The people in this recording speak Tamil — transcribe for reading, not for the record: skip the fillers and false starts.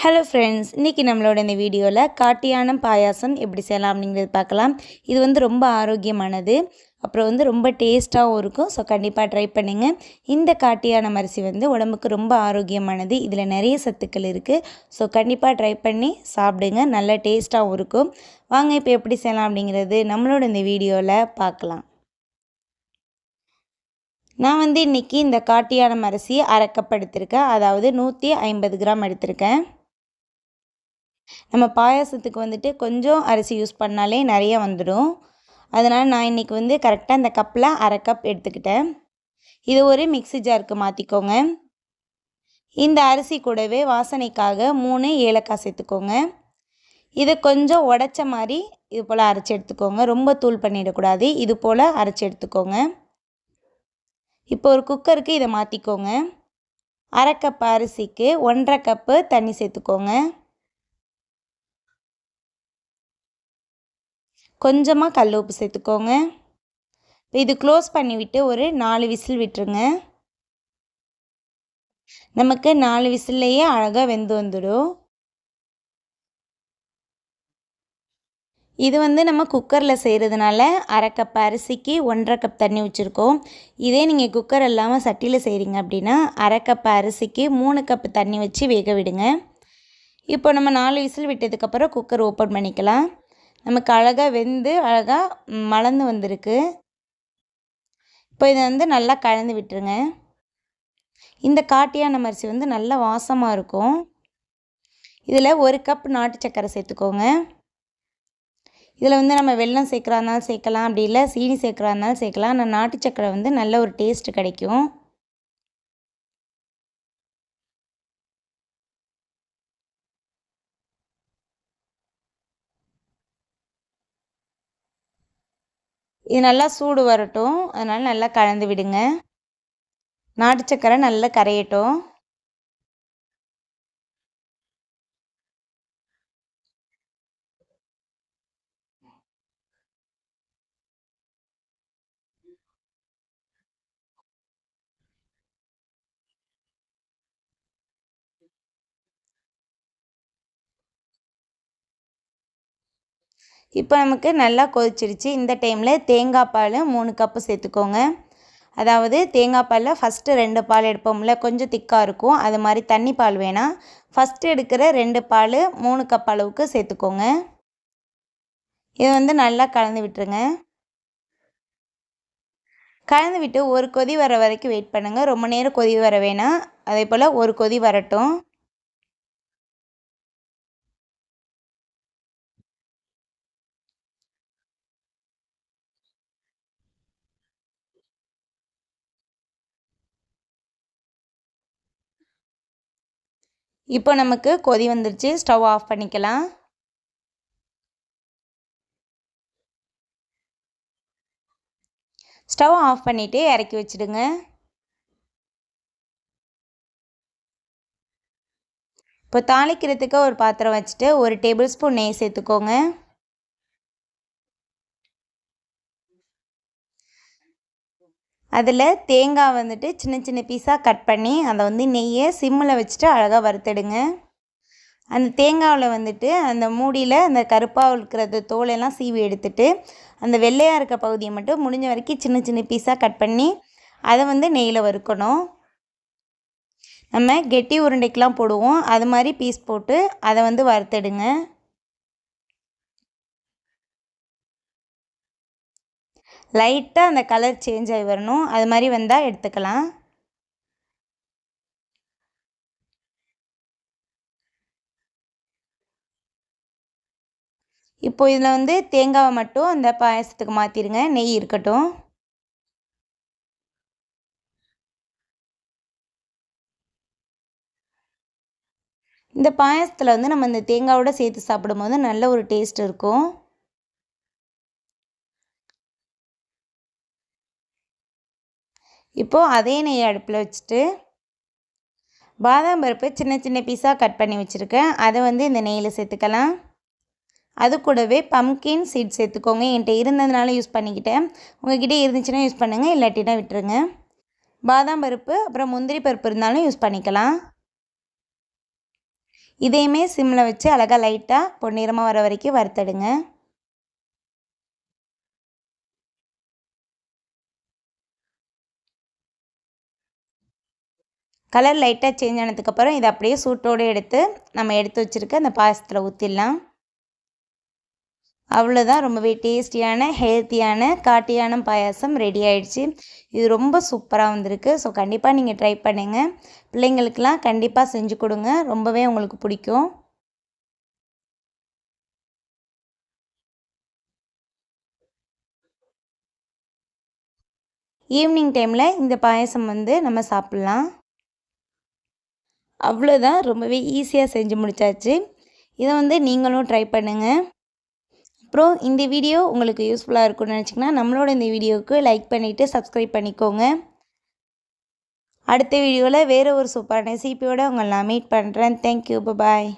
ஹலோ ஃப்ரெண்ட்ஸ், இன்றைக்கி நம்மளோட இந்த வீடியோவில் காட்டியானம் பாயாசம் எப்படி செய்யலாம் அப்படிங்கிறது பார்க்கலாம். இது வந்து ரொம்ப ஆரோக்கியமானது, அப்புறம் வந்து ரொம்ப டேஸ்ட்டாகவும் இருக்கும். ஸோ கண்டிப்பாக ட்ரை பண்ணுங்கள். இந்த காட்டியானம் அரிசி வந்து உடம்புக்கு ரொம்ப ஆரோக்கியமானது. இதில் நிறைய சத்துக்கள் இருக்குது. ஸோ கண்டிப்பாக ட்ரை பண்ணி சாப்பிடுங்க. நல்ல டேஸ்ட்டாகவும் இருக்கும். வாங்க இப்போ எப்படி செய்யலாம் அப்படிங்கிறது நம்மளோட இந்த வீடியோவில் பார்க்கலாம். நான் வந்து இன்றைக்கி இந்த காட்டியானம் அரிசி அரை கப் எடுத்திருக்கேன். அதாவது 150 கிராம் எடுத்திருக்கேன். நம்ம பாயாசத்துக்கு வந்துட்டு கொஞ்சம் அரிசி யூஸ் பண்ணாலே நிறைய வந்துடும். அதனால் நான் இன்றைக்கி வந்து கரெக்டாக இந்த கப்பில் அரை கப் எடுத்துக்கிட்டேன். இது ஒரு மிக்ஸி ஜாருக்கு மாற்றிக்கோங்க. இந்த அரிசி கூடவே வாசனைக்காக 3 ஏலக்காய் சேர்த்துக்கோங்க. இதை கொஞ்சம் உடைச்ச மாதிரி இது போல் அரைச்சி எடுத்துக்கோங்க. ரொம்ப தூள் பண்ணிடக்கூடாது. இது போல் அரைச்சி எடுத்துக்கோங்க. இப்போ ஒரு குக்கருக்கு இதை மாற்றிக்கோங்க. அரை கப் அரிசிக்கு 1.5 கப்பு தண்ணி சேர்த்துக்கோங்க. கொஞ்சமாக கல் உப்பு சேர்த்துக்கோங்க. இது க்ளோஸ் பண்ணிவிட்டு ஒரு 4 விசில் விட்டுருங்க. நமக்கு 4 விசில்லையே அழகாக வெந்து வந்துடும். இது வந்து நம்ம குக்கரில் செய்கிறதுனால அரை கப் அரிசிக்கு 1.5 கப் தண்ணி வச்சுருக்கோம். இதே நீங்கள் குக்கர் இல்லாமல் சட்டியில் செய்கிறீங்க அப்படின்னா அரை கப் அரிசிக்கு 3 கப் தண்ணி வச்சு வேக விடுங்க. இப்போ நம்ம 4 விசில் விட்டதுக்கப்புறம் குக்கர் ஓப்பன் பண்ணிக்கலாம். நமக்கு அழகாக வெந்து அழகாக மலர்ந்து வந்திருக்கு. இப்போ இதை வந்து நல்லா கலந்து விட்டுருங்க. இந்த காட்டியானம் அரிசி வந்து நல்லா வாசமாக இருக்கும். இதில் 1 கப் நாட்டு சர்க்கரை சேர்த்துக்கோங்க. இதில் வந்து நம்ம வெல்லம் சேர்க்குறா இருந்தாலும் சேர்க்கலாம், அப்படி இல்லை சீனி சேர்க்குறா இருந்தாலும் சேர்க்கலாம். ஆனால் நாட்டு சர்க்கரை வந்து நல்ல ஒரு டேஸ்ட்டு கிடைக்கும். இது நல்லா சூடு வரட்டும். அதனால் நல்லா கலந்து விடுங்க. நாட்டு சர்க்கரை நல்லா கரையட்டும். இப்போ நமக்கு நல்லா கொதிச்சிடுச்சு. இந்த டைமில் தேங்காய் பால் 3 கப்பு சேர்த்துக்கோங்க. அதாவது தேங்காய் பாலில் ஃபஸ்ட்டு 2 பால் எடுப்போம்ல, கொஞ்சம் திக்காக இருக்கும். அது மாதிரி தண்ணி பால் வேணாம். ஃபஸ்ட்டு எடுக்கிற 2 பால் 3 கப் அளவுக்கு சேர்த்துக்கோங்க. இதை வந்து நல்லா கலந்து விட்டுருங்க. கலந்து விட்டு ஒரு கொதி வர வரைக்கும் வெயிட் பண்ணுங்கள். ரொம்ப நேரம் கொதி வர வேணாம். அதே போல் ஒரு கொதி வரட்டும். இப்போ நமக்கு கொதி வந்துருச்சு. ஸ்டவ் ஆஃப் பண்ணிக்கலாம். ஸ்டவ் ஆஃப் பண்ணிவிட்டு இறக்கி வச்சுடுங்க. இப்போ தாளிக்கிறதுக்கு ஒரு பாத்திரம் வச்சுட்டு 1 டேபிள் ஸ்பூன் நெய் சேர்த்துக்கோங்க. அதில் தேங்காய் வந்துட்டு சின்ன சின்ன பீஸாக கட் பண்ணி அதை வந்து நெய்யை சிம்மில் வச்சுட்டு அழகாக வறுத்தெடுங்க. அந்த தேங்காவில் வந்துட்டு அந்த மூடியில் அந்த கருப்பாக இருக்கிறது தோலெல்லாம் சீவி எடுத்துட்டு அந்த வெள்ளையாக இருக்க பகுதியை மட்டும் முடிஞ்ச வரைக்கும் சின்ன சின்ன பீஸாக கட் பண்ணி அதை வந்து நெய்யில் வறுக்கணும். நம்ம கெட்டி உருண்டைக்கெலாம் போடுவோம், அது மாதிரி பீஸ் போட்டு அதை வந்து வறுத்தெடுங்க. லைட்டாக அந்த கலர் சேஞ்ச் ஆகி வரணும். அது மாதிரி வந்தால் எடுத்துக்கலாம். இப்போ இதில் வந்து தேங்காவை மட்டும் அந்த பாயாசத்துக்கு மாற்றிடுங்க. நெய் இருக்கட்டும். இந்த பாயாசத்தில் வந்து நம்ம இந்த தேங்காவோட சேர்த்து சாப்பிடும்போது நல்ல ஒரு டேஸ்ட் இருக்கும். இப்போது அதே நெய் அடுப்பில் வச்சுட்டு பாதாம் பருப்பு சின்ன சின்ன பீஸாக கட் பண்ணி வச்சுருக்கேன். அதை வந்து இந்த நெய்யில் சேர்த்துக்கலாம். அது கூடவே பம்கின் சீட் சேர்த்துக்கோங்க. என்கிட்ட இருந்ததுனால யூஸ் பண்ணிக்கிட்டேன். உங்கள்கிட்ட இருந்துச்சுன்னா யூஸ் பண்ணுங்கள், இல்லாட்டினா விட்டுருங்க. பாதாம் பருப்பு அப்புறம் முந்திரி பருப்பு இருந்தாலும் யூஸ் பண்ணிக்கலாம். இதையுமே சிம்மில் வச்சு அழகாக லைட்டாக பொன்னிறமாக வர வரைக்கும் வறுத்தெடுங்க. கலர் லைட்டாக சேஞ்ச் ஆனதுக்கப்புறம் இதை அப்படியே சூட்டோடு எடுத்து நம்ம எடுத்து வச்சுருக்க அந்த பாயசத்தில் ஊற்றிடலாம். அவ்வளோதான், ரொம்பவே டேஸ்டியான ஹெல்த்தியான காட்டு யானம் பாயாசம் ரெடி ஆயிடுச்சு. இது ரொம்ப சூப்பராக வந்திருக்கு. ஸோ கண்டிப்பாக நீங்கள் ட்ரை பண்ணுங்கள். பிள்ளைங்களுக்கெலாம் கண்டிப்பாக செஞ்சு கொடுங்க, ரொம்பவே உங்களுக்கு பிடிக்கும். ஈவினிங் டைமில் இந்த பாயாசம் நம்ம சாப்பிட்லாம். அவ்வளோதான், ரொம்பவே ஈஸியாக செஞ்சு முடிச்சாச்சு. இதை நீங்களும் ட்ரை பண்ணுங்கள். அப்புறம் இந்த வீடியோ உங்களுக்கு யூஸ்ஃபுல்லாக இருக்கும்னு நினச்சிங்கன்னா நம்மளோட இந்த வீடியோவுக்கு லைக் பண்ணிவிட்டு சப்ஸ்கிரைப் பண்ணிக்கோங்க. அடுத்த வீடியோவில் வேறு ஒரு சூப்பரான ரெசிபியோடு உங்களை நான் மீட் பண்ணுறேன். தேங்க்யூ, பாய்.